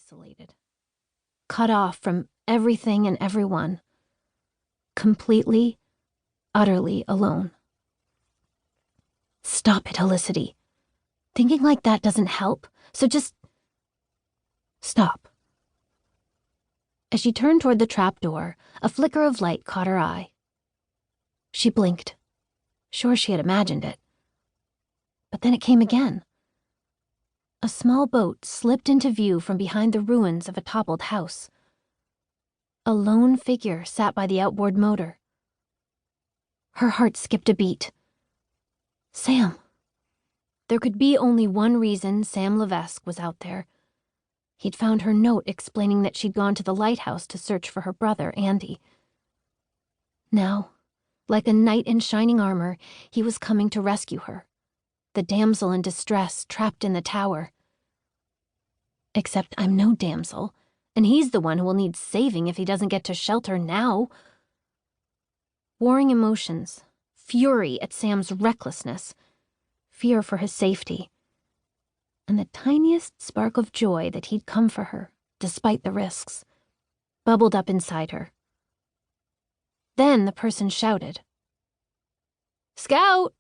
isolated, cut off from everything and everyone, completely, utterly alone. Stop it, Helicity. Thinking like that doesn't help, so just stop. As she turned toward the trapdoor, a flicker of light caught her eye. She blinked, sure she had imagined it. But then it came again. A small boat slipped into view from behind the ruins of a toppled house. A lone figure sat by the outboard motor. Her heart skipped a beat. Sam. There could be only one reason Sam Levesque was out there. He'd found her note explaining that she'd gone to the lighthouse to search for her brother, Andy. Now, like a knight in shining armor, he was coming to rescue her, the damsel in distress trapped in the tower. Except I'm no damsel, and he's the one who will need saving if he doesn't get to shelter now. Warring emotions, fury at Sam's recklessness, fear for his safety, and the tiniest spark of joy that he'd come for her, despite the risks, bubbled up inside her. Then the person shouted, "Scout!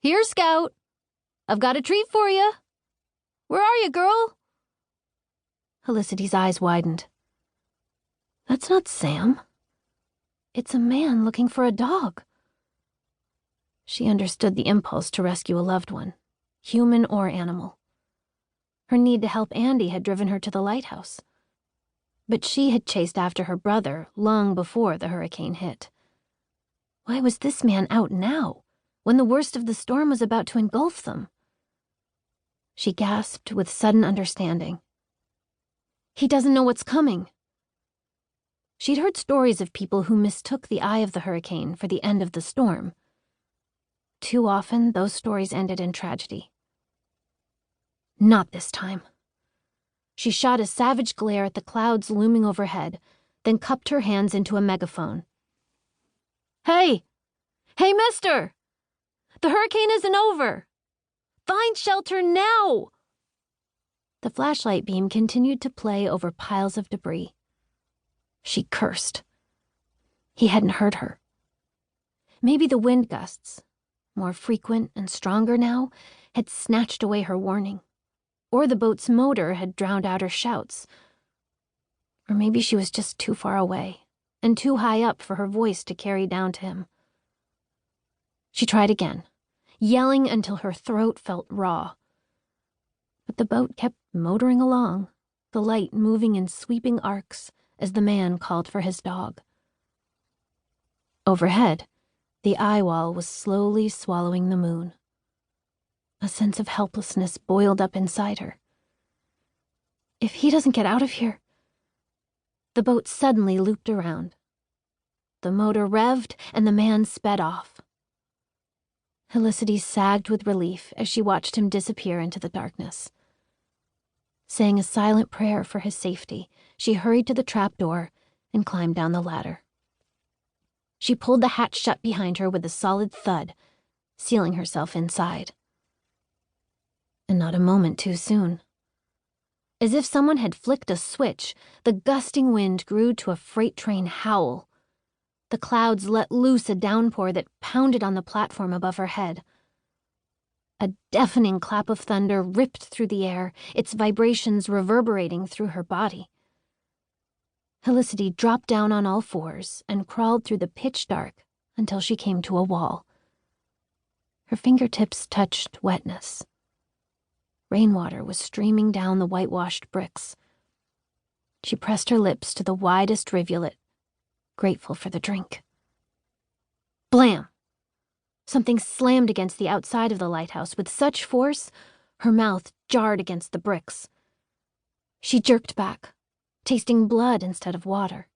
Here, Scout! I've got a treat for you! Where are you, girl?" Helicity's eyes widened. That's not Sam. It's a man looking for a dog. She understood the impulse to rescue a loved one, human or animal. Her need to help Andy had driven her to the lighthouse. But she had chased after her brother long before the hurricane hit. Why was this man out now, when the worst of the storm was about to engulf them? She gasped with sudden understanding. He doesn't know what's coming. She'd heard stories of people who mistook the eye of the hurricane for the end of the storm. Too often, those stories ended in tragedy. Not this time. She shot a savage glare at the clouds looming overhead, then cupped her hands into a megaphone. Hey! Hey, mister! The hurricane isn't over! Find shelter now! The flashlight beam continued to play over piles of debris. She cursed. He hadn't heard her. Maybe the wind gusts, more frequent and stronger now, had snatched away her warning. Or the boat's motor had drowned out her shouts. Or maybe she was just too far away, and too high up for her voice to carry down to him. She tried again, yelling until her throat felt raw. But the boat kept motoring along, the light moving in sweeping arcs as the man called for his dog. Overhead, the eye wall was slowly swallowing the moon. A sense of helplessness boiled up inside her. If he doesn't get out of here... The boat suddenly looped around. The motor revved and the man sped off. Helicity sagged with relief as she watched him disappear into the darkness. Saying a silent prayer for his safety, she hurried to the trapdoor and climbed down the ladder. She pulled the hatch shut behind her with a solid thud, sealing herself inside. And not a moment too soon. As if someone had flicked a switch, the gusting wind grew to a freight train howl. The clouds let loose a downpour that pounded on the platform above her head. A deafening clap of thunder ripped through the air, its vibrations reverberating through her body. Helicity dropped down on all fours and crawled through the pitch dark until she came to a wall. Her fingertips touched wetness. Rainwater was streaming down the whitewashed bricks. She pressed her lips to the widest rivulet, grateful for the drink. Blam! Something slammed against the outside of the lighthouse with such force, her mouth jarred against the bricks. She jerked back, tasting blood instead of water,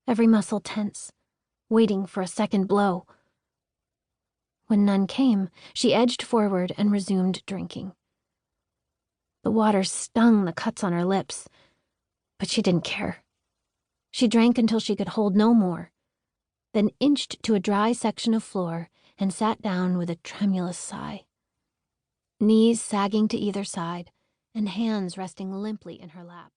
every muscle tense, waiting for a second blow. When none came, she edged forward and resumed drinking. The water stung the cuts on her lips, but she didn't care. She drank until she could hold no more, then inched to a dry section of floor and sat down with a tremulous sigh. Knees sagging to either side, and hands resting limply in her lap.